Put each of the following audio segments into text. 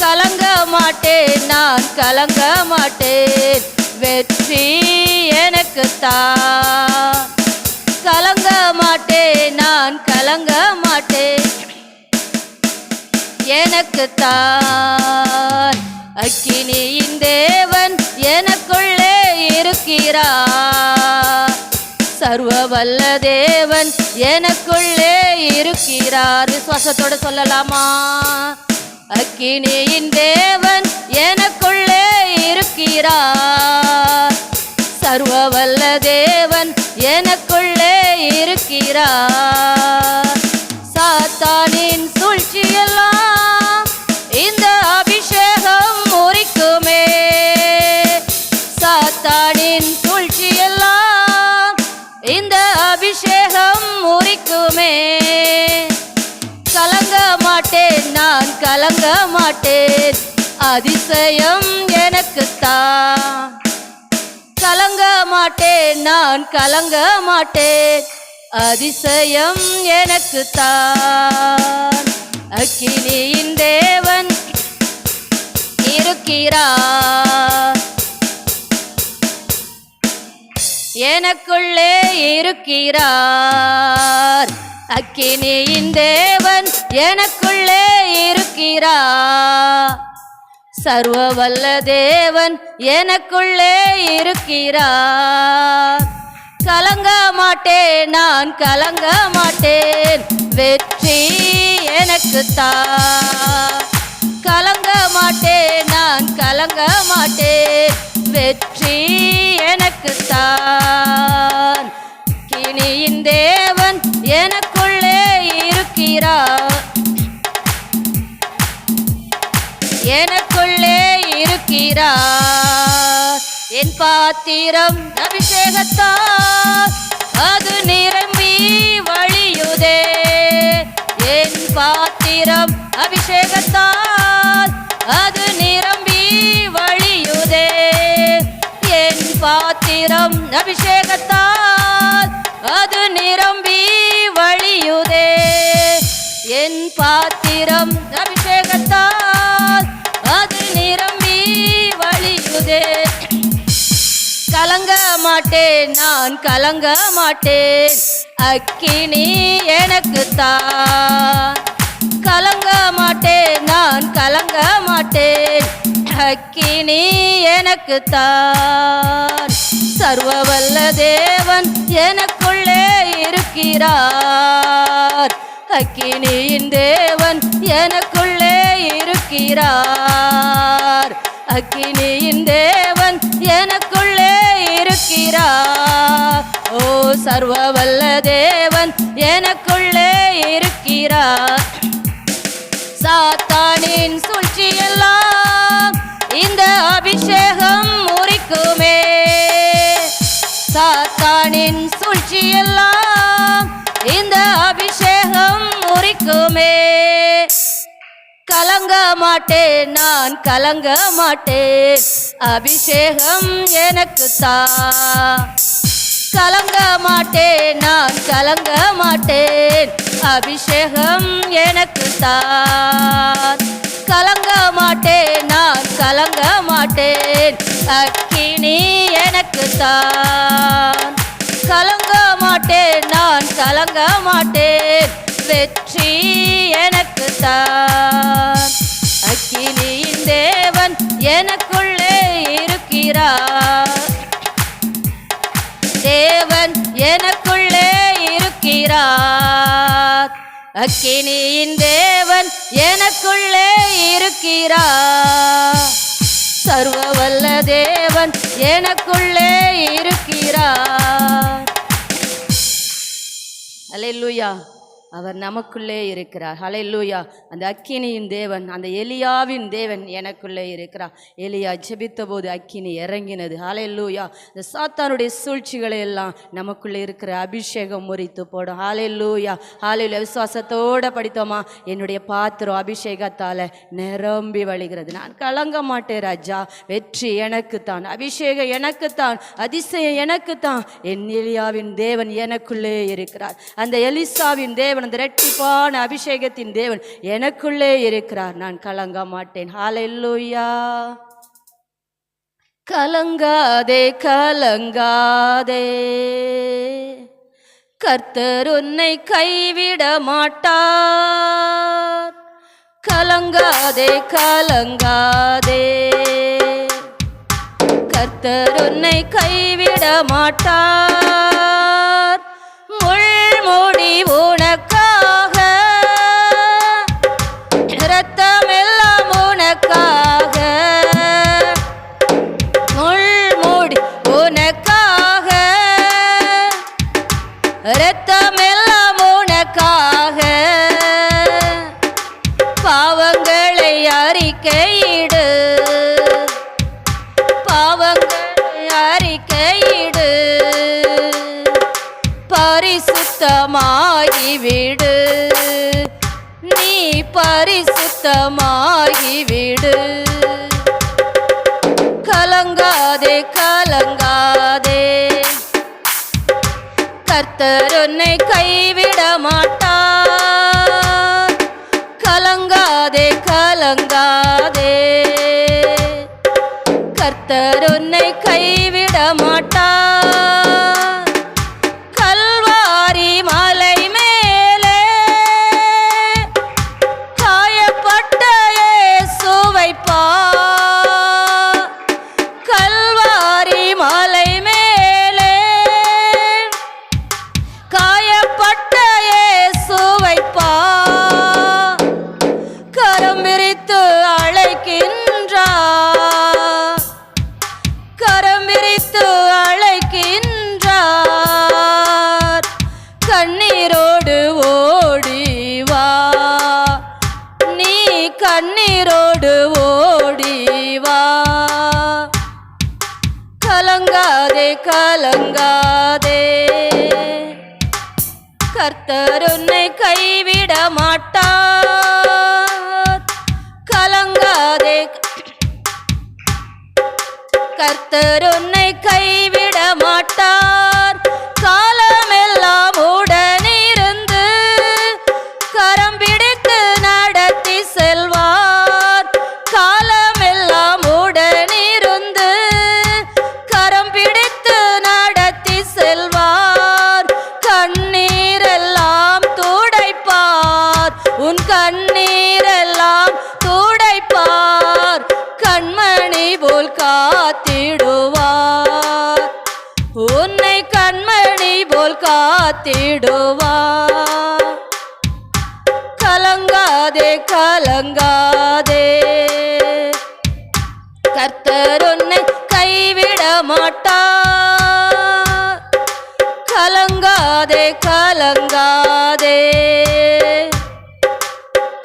கலங்க மாட்டேன், நான் கலங்க மாட்டேன், வெற்றி எனக்குத்தான். கலங்க மாட்டேன், நான் கலங்க மாட்டேன், எனக்குத்தான். அக்கினியின் தேவன் எனக்குள்ளே இருக்கிறார், சர்வ வல்ல தேவன் எனக்குள்ளே இருக்கிறார். விசுவாசத்தோட சொல்லலாமா? அக்கினியின் தேவன் எனக்குள்ளே இருக்கிறார், சர்வ வல்ல தேவன் எனக்குள்ளே இருக்கிறார். சாத்தானின் சூழ்ச்சியெல்லாம் இந்த அபிஷேகம் முறிக்குமே, சாத்தானின் சூழ்ச்சியெல்லாம் இந்த அபிஷேகம் முறிக்குமே. கலங்க மாட்டேன், நான் கலங்க மாட்டேன், அதிசயம் எனக்குத்தான். கலங்க மாட்டேன், நான் கலங்க மாட்டேன், அதிசயம் எனக்குத்தான். அக்கினியின் தேவன் இருக்கிறார், எனக்குள்ளே இருக்கிறார். அக்கினியின் தேவன் எனக்குள்ளே இருக்கிறார், சர்வ வல்ல தேவன் எனக்குள்ளே இருக்கிறார். கலங்க மாட்டேன், நான் கலங்க மாட்டேன், வெற்றி எனக்குத்தான். கலங்க மாட்டேன், நான் கலங்க மாட்டேன், வெற்றி எனக்குத்தான். கினியின் தேவன் எனக்குள்ளே இருக்கிறார், எனக்குள்ளே இருக்கிறார். என் பாத்திரம் அபிஷேகத்தால் அது நிரம்பி வழியுதே, என் பாத்திரம் அபிஷேகத்தால் அது நிரம்பி வழியுதே, என் பாத்திரம் அபிஷேகத்தால் அது நிரம்பி வழியுதே, என் பாத்திரம் அபிஷேகத்தால் அது நிரம்பி வழியுதே. கலங்க மாட்டேன், நான் கலங்க மாட்டேன், அக்கினி எனக்குத்தான். கலங்க மாட்டேன், நான் கலங்க மாட்டேன், அக்கினி எனக்குத்தான். சர்வ வல்ல தேவன் எனக்குள்ளே இருக்கிறார், அக்கினியின் தேவன் எனக்குள்ளே இருக்கிறார், அக்கினியின் தேவன் எனக்குள்ளே இருக்கிறார். ஓ சர்வ வல்ல தேவன் எனக்குள்ளே இருக்கிறார். சாத்தானின் சூழ்ச்சியெல்லாம் இந்த அபிஷேகம் முறிக்குமே, சாத்தானின் சூழ்ச்சியெல்லாம் இந்த அபிஷேகம் முறிக்குமே. கலங்க மாட்டேன், நான் கலங்க மாட்டேன், அபிஷேகம் எனக்குத்தான். கலங்க மாட்டேன், நான் கலங்க மாட்டேன், அபிஷேகம் எனக்குத்தான். கலங்க மாட்டேன், நான் கலங்க மாட்டேன், அக்கினி எனக்குத்தான். கலங்க மாட்டேன், நான் கலங்க மாட்டேன், வெற்றி எனக்குத்தான். அக்கினியின் தேவன் எனக்குள்ளே இருக்கிறார், தேவன் எனக்குள்ளே இருக்கிறார், அக்கினியின் தேவன் எனக்குள்ளே இருக்கிறார், சர்வ வல்ல தேவன் எனக்குள்ளே இருக்கிறார். அல்லேலூயா. அவர் நமக்குள்ளே இருக்கிறார். ஹல்லேலூயா. அந்த அக்கினியின் தேவன், அந்த எலியாவின் தேவன் எனக்குள்ளே இருக்கிறார். எலியா ஜெபித்த போது அக்கினி இறங்கினது. ஹல்லேலூயா. இந்த சாத்தானுடைய சூழ்ச்சிகளை எல்லாம் நமக்குள்ளே இருக்கிற அபிஷேகம் முறித்து போடும். ஹல்லேலூயா. ஹல்லேலூயா. விசுவாசத்தோடு படித்தோமா? என்னுடைய பாத்திரம் அபிஷேகத்தால் நிரம்பி வழிகிறது. நான் கலங்க மாட்டேன் ராஜா, வெற்றி எனக்குத்தான், அபிஷேகம் எனக்குத்தான், அதிசயம் எனக்குத்தான். என் எலியாவின் தேவன் எனக்குள்ளே இருக்கிறார். அந்த எலிசாவின் தேவன், தேவன், அந்த இரட்டிப்பான அபிஷேகத்தின் தேவன் எனக்குள்ளே இருக்கிறார். நான் கலங்க மாட்டேன். ஹல்லேலூயா. கலங்காதே கலங்காதே, கர்த்தர் உன்னை கைவிட மாட்டார். கலங்காதே கலங்காதே, கர்த்தர் உன்னை கைவிட மாட்டார். முள்முடி உனக்காக, இரத்தமெல்லாம் உனக்காக, முள்முடி உனக்காக, இரத்தமெல்லாம் உனக்காக. பாவங்களை அறிக்கையிடு, பாவங்களை அறிக்கையிடு, பரிசுத்தமாகிவிடு, நீ பரிசுத்தமாகிவிடு. கலங்காதே கலங்காதே, கர்த்தர் உன்னை கைவிட மாட்டார். கலங்காதே கலங்காதே, கர்த்தர் உன்னை கைவிட மாட்டார். கல்வாரி மலை மேலே காயப்பட்ட இயேசுவை பார். கல்வாரி மலை மேலே காயப்பட்ட இயேசுவை பார். கரம் விரித்து அழைக்கின்றார், கரம் விரித்து அழைக்கின்றார். கண்ணீரோடு ஓடிவா, நீ கண்ணீரோடு ஓடிவா. கலங்காதே கலங்காதே, கர்த்தர் உன்னை கைவிட மாட்டார். கலங்காதே, கர்த்தர் உன்னை கைவிட மாட்டார். காலமெல்லாம் உடனிருந்து கரம் பிடித்து நடத்தி செல்வார். காலமெல்லாம் உடனிருந்து கரம் பிடித்து நடத்தி செல்வார். கண்ணீரெல்லாம் துடைப்பார், உன் கண்ணீரெல்லாம் துடைப்பார். கண்மணி போல் காத்திடுவார், உன்னை கண்மணி போல் காத்திடுவார். கலங்காதே கலங்காதே, கர்த்தர் உன்னை கைவிட மாட்டார். கலங்காதே கலங்காதே,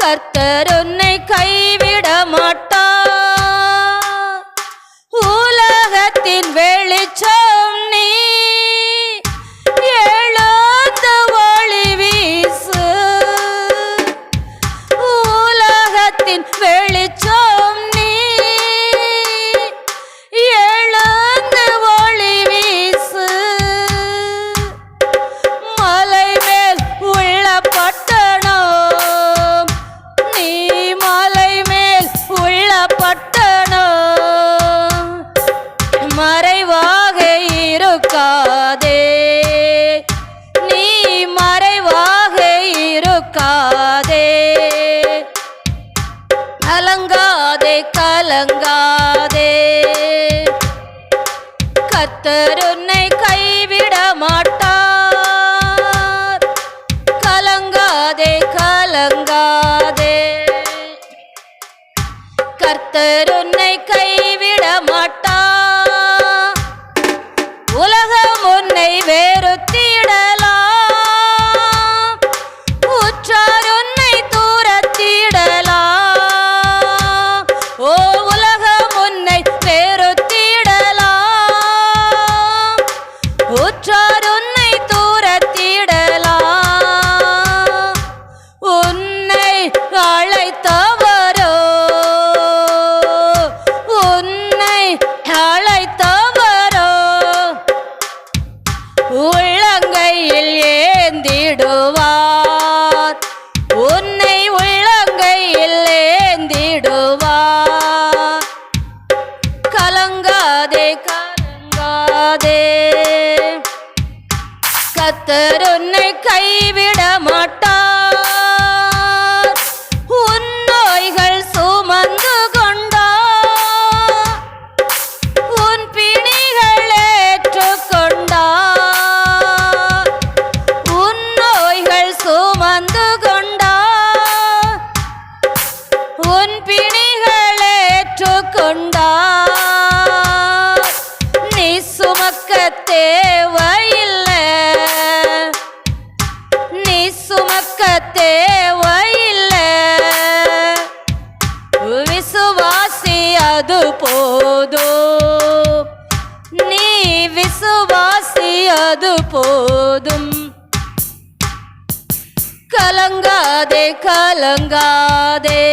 கர்த்தர் உன்னை கைவிட மாட்டார். உலகத்தின் வெளிச்சம் நீ எழுந்து ஒளி வீசு. உலகத்தின் வெளிச்சம் நீ எழுந்து ஒளி வீசு. மலை மேல் உள்ள பட்டணம், நீ மலை மேல் உள்ள பட்டணம். மறைவாக இருக்காதே, நீ மறைவாக இருக்காதே. கலங்காதே கலங்காதே, கர்த்தர் உன்னை கைவிட மாட்டார். கலங்காதே கலங்காதே, கர்த்தர் உன்னை கைவிட மாட்டார். உலகம் உன்னை வெறுத்திடலாம், உற்றார் உன்னை தூரத்திடலாம். ஓ உலகம் உன்னை வெறுத்திடலாம், உற்றார் உன்னை தூரத்திடலாம். உன்னை அழைத்தவரோ, உன்னை காத்திடுவார். கலங்காதே கலங்காதே, கர்த்தர் உன்னை கைவிட மாட்டார். உன் நோய்கள் சுமந்து கொண்டார், உன் பிணிகள் ஏற்றுக்கொண்டார். உன் நோய்கள் சுமந்து கொண்டார், உன் பிணிகள் ஏற்றுக்கொண்டார். நீ சுமக்க தேவையில்லை, நீ சுமக்க தேவையில்லை. விசுவாசி அது போதும், நீ விசுவாசி அது போதும். கலங்காதே கலங்காதே,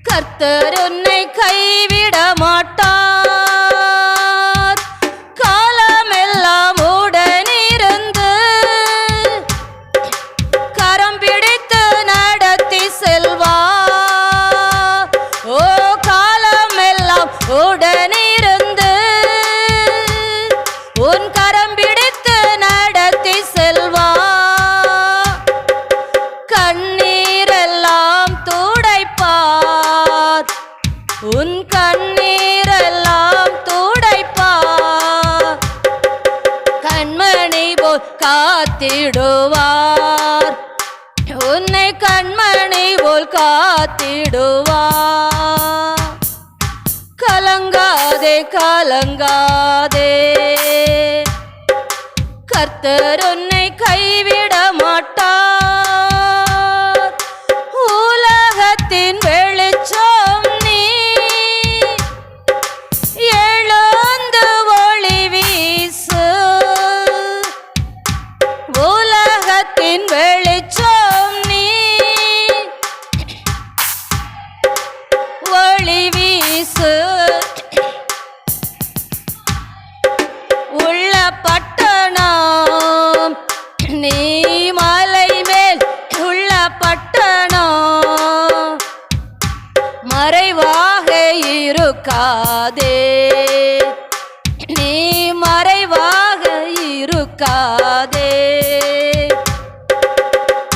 கர்த்தர் உன்னை கைவிட மாட்டார். காலமெல்லாம் உடனிருந்து கரம் பிடித்து நடத்தி செல்வார். ஓ காலமெல்லாம் உடனிருந்து உன் கரம் பிடித்து நடத்தி செல்வார். கண்ணீரெல்லாம் துடைப்பார், உன் கண்ணீரெல்லாம் துடைப்பார். கண்மணி போல் காத்திடுவார், உன்னை கண்மணி போல் காத்திடுவார். கலங்காதே கலங்காதே, கர்த்தர் உன்னை கைவிட மாட்டார். உலகத்தின் வெளிச்சம் நீ, எழுந்து ஒளி வீசு. உலகத்தின் வெளிச்சம் நீ, ஒளி வீசு. உள்ள பட்டணம் நீ, மலை மேல் உள்ள பட்டணம். மறைவாக இருக்காதே, நீ மறைவாக இருக்காதே.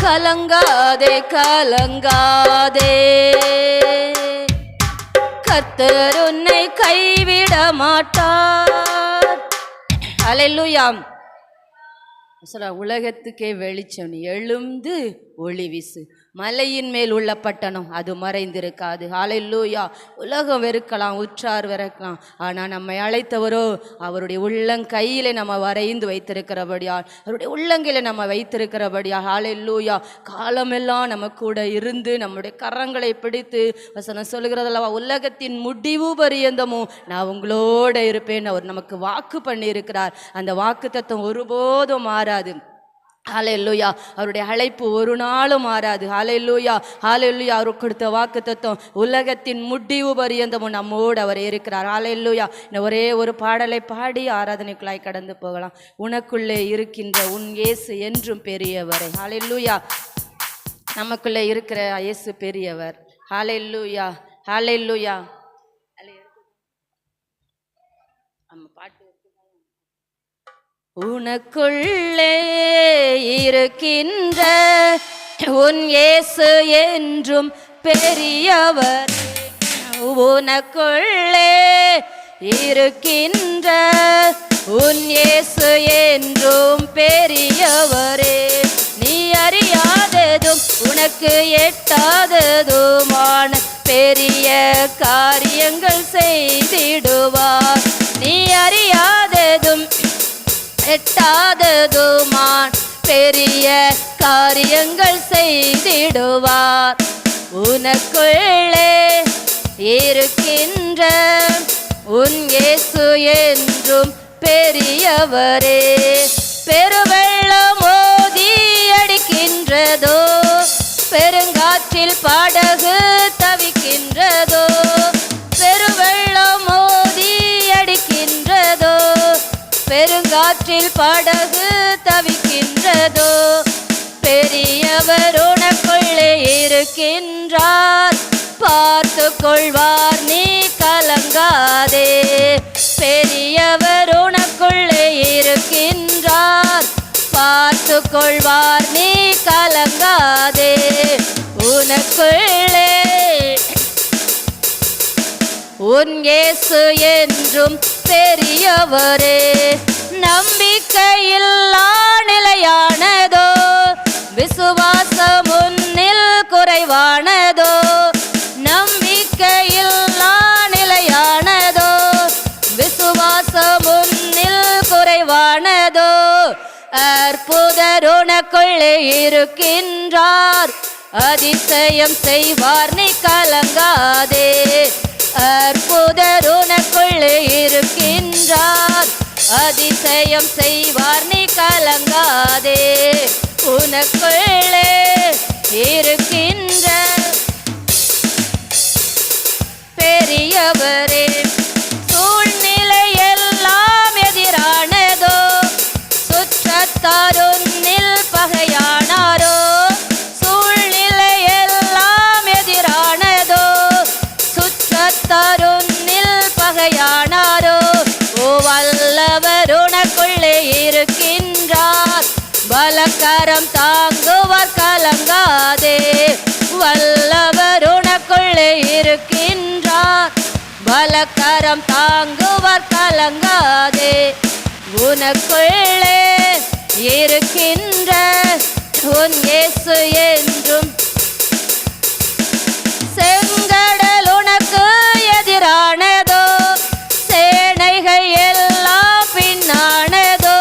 கலங்காதே கலங்காதே, கர்த்தர் உன்னை கைவிட மாட்டார். அல்லேலூயா. உலகத்துக்கே வெளிச்சம் நீ, எழுந்து ஒளி வீசு. மலையின் மேல் உள்ள பட்டணம் அது மறைந்திருக்காது. ஹல்லேலூயா. உலகம் வெறுக்கலாம், உற்றார் வெறுக்கலாம், ஆனால் நம்மை அழைத்தவரோ அவருடைய உள்ளங்கையிலே நம்ம வரைந்து வைத்திருக்கிறபடியால், அவருடைய உள்ளங்கையில நம்ம வைத்திருக்கிறபடியால், ஹல்லேலூயா, காலமெல்லாம் நம்ம கூட இருந்து நம்முடைய கரங்களை பிடித்து வசனம் சொல்லுகிறதல்லவா, உலகத்தின் முடிவு பரியந்தமும் நான் உங்களோட இருப்பேன் அவர் நமக்கு வாக்கு பண்ணி இருக்கிறார். அந்த வாக்கு தத்துவம் ஒருபோதும் மாறாது. ஹல்லேலூயா. அவருடைய அழைப்பு ஒரு நாளும் மாறாது. ஹல்லேலூயா ஹல்லேலூயா. அவர் கொடுத்த வாக்கு தத்துவம் உலகத்தின் முடிவு பரியந்தமும் நம்மோடு அவர் இருக்கிறார். ஹல்லேலூயா. இந்த ஒரே ஒரு பாடலை பாடி ஆராதனைக்குள்ளாய் கடந்து போகலாம். உனக்குள்ளே இருக்கின்ற உன் இயேசு என்றும் பெரியவரை. ஹல்லேலூயா. நமக்குள்ளே இருக்கிற இயேசு பெரியவர். ஹல்லேலூயா ஹல்லேலூயா. நம்ம பாட்டு உனக்குள்ளே இருக்கின்ற உன் இயேசு என்றும் பெரியவர். உனக்குள்ளே இருக்கின்ற உன் இயேசு என்றும் பெரியவரே. நீ அறியாததும் உனக்கு எட்டாததுமான பெரிய காரியங்கள் செய்திடுவார். நீ அறியாததும் எட்டாததுமான் பெரிய காரியங்கள் செய்திடுவார். உனக்குள்ளே இருக்கின்ற உன் இயேசு என்றும் பெரியவரே. பெருவெள்ளம் மோதி அடிக்கின்றதோ, பெருங்காற்றில் படகு தவிக்கின்றதோ, பெருவெள்ளம் மோதி அடிக்கின்றதோ, பெருங்காற்றில் படகு தவிக்கின்றதோ, பெரியவர் உனக்குள்ளே இருக்கின்றார். பார்த்து கொள்வார், நீ கலங்காதே. பெரியவர் உனக்குள்ளே இருக்கின்றார், பார்த்து கொள்வார், நீ கலங்காதே. உனக்குள்ளே உன் இயேசு என்றும் பெரியவரே. நம்பிக்கையில்லா நிலையானதோ, விசுவாசம் உன்னில் குறைவானதோ. நம்பிக்கையில்லா நிலையானதோ, விசுவாசம் உன்னில் குறைவானதோ. அற்புதர் உனக்குள்ளே இருக்கின்றார், அதிசயம் செய்வார், நீ கலங்காதே. அற்புதர் உனக்குள்ளே இருக்கின்றார், அதிசயம் செய்வார், நீ கலங்காதே. உனக்குள்ளே இருக்கின்ற பெரியவரே. சூழ்நிலை எல்லாம் எதிரானதோ, சுற்றத்தார் உன்னில் பகையானாரோ. சூழ்நிலை எல்லாம் எதிரானதோ, சுற்றத்தார் உன்னில் பகையானாரோ. ஓ வல்லவர் உனக்குள்ளே இருக்கின்றார், பலக்கரம் தாங்குவார், கலங்காதே. வல்லவர் உனக்குள்ளே இருக்கின்றார், பலக்கரம் தாங்குவார், கலங்காதே. உனக்குள்ளே இருக்கின்ற உன் இயேசு என்றும். செங்கடல் உனக்கு எதிரானதோ, சேனைகள் எல்லாம் பின்னானதோ.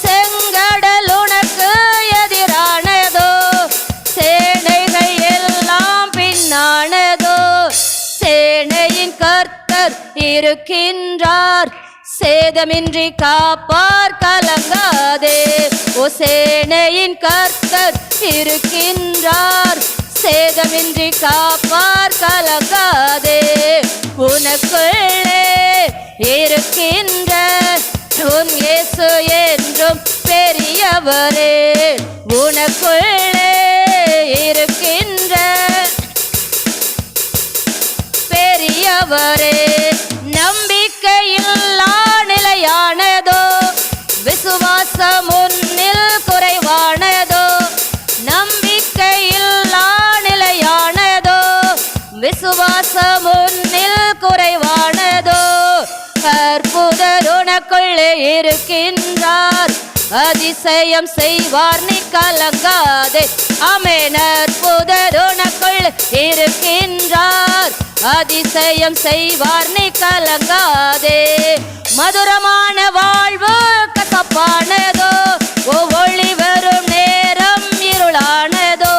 செங்கடல் உனக்கு எதிரானதோ, சேனைகள் எல்லாம் பின்னானதோ. சேனையின் கர்த்தர் இருக்கின்றார், சேதமின்றி காப்பார், கலங்காதே. ஓ சேனையின் கர்த்தர் இருக்கின்றார், சேதமின்றி காப்பார், கலங்காதே. உனக்குள்ளே இருக்கின்ற உன் இயேசு என்றும் பெரியவரே. உனக்குள்ளே இருக்கின்ற பெரியவரே. நம்பிக்கையில்லா நிலையானதோ, விசுவாசம் உன்னில் குறைவானதோ. நம்பிக்கையில்லா நிலையானதோ, விசுவாசம் உன்னில் குறைவானதோ. அற்புதர் உனக்குள்ளே இருக்கின்றார், அதிசயம் செய்வார், நீ கலங்காதே. ஆமென். அற்புதர் உனக்குள் இருக்கின்றார், அதிசயம் செய்வார், நீ கலங்காதே. மதுரமான வாழ்வு கசப்பானதோ, ஒளி வரும் நேரம் இருளானதோ.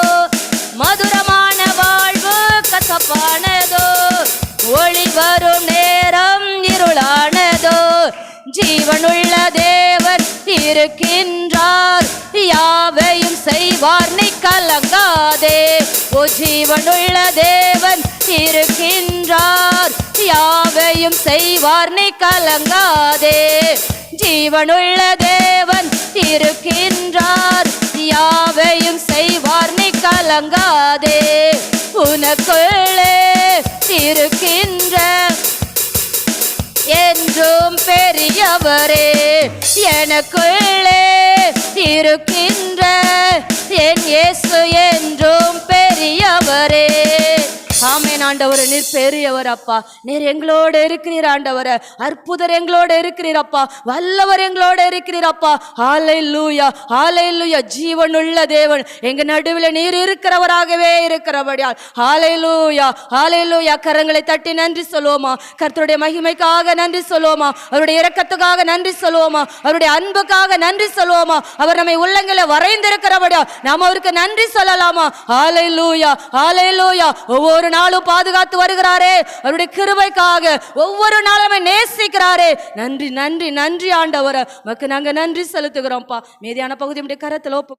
மதுரமான வாழ்வு கசப்பானதோ, ஒளி வரும் நேரம் இருளானதோ. ஜீவனுள்ள தேவன் இருக்கின்றார், யாவையும் செய்வார், நீ கலங்காதே. ஓ ஜீவனுள்ள தேவன் இருக்கின்றார், யாவையும் செய்வார், நீ கலங்காதே. ஜீவனுள்ள தேவன் இருக்கின்றார், யாவையும் செய்வார், நீ கலங்காதே. உனக்குள்ளே இருக்கின்ற என்றும் பெரியவரே. எனக்குள்ளே இருக்கின்ற என் இயேசு என்றும் பெரியவரே. ஆமென் ஆண்டவரே, நீர் பெரியவர் அப்பா. நீர் எங்களோடு இருக்கிறீர் ஆண்டவரே. அற்புதர் எங்களோடு இருக்கிறீர் அப்பா. வல்லவர் எங்களோடு இருக்கிறீர் அப்பா. ஹல்லேலூயா, ஹல்லேலூயா. ஜீவனுள்ள தேவன் எங்க நடுவில் நீர் இருக்கிறவராகவே இருக்கிறபடியால் ஹல்லேலூயா, ஹல்லேலூயா. கரங்களை தட்டி நன்றி சொல்லுவோமா? கர்த்தருடைய மகிமைக்காக நன்றி சொல்லுவோமா? அவருடைய இரக்கத்துக்காக நன்றி சொல்லுவோமா? அவருடைய அன்புக்காக நன்றி சொல்லுவோமா? அவர் நம்மை உள்ளங்களை வரைந்திருக்கிறபடியால் நாம் அவருக்கு நன்றி சொல்லலாமா? ஹல்லேலூயா, ஹல்லேலூயா. ஒவ்வொரு நாளும் பாதுகாத்து வருகிறாரே, அவருடைய கிருபைக்காக ஒவ்வொரு நாளும் நேசிக்கிறாரே. நன்றி, நன்றி, நன்றி ஆண்டவரே. உமக்கு நாங்க நன்றி செலுத்துகிறோம்ப்பா. மீதியான பகுதி கரத்தில் ஒப்பு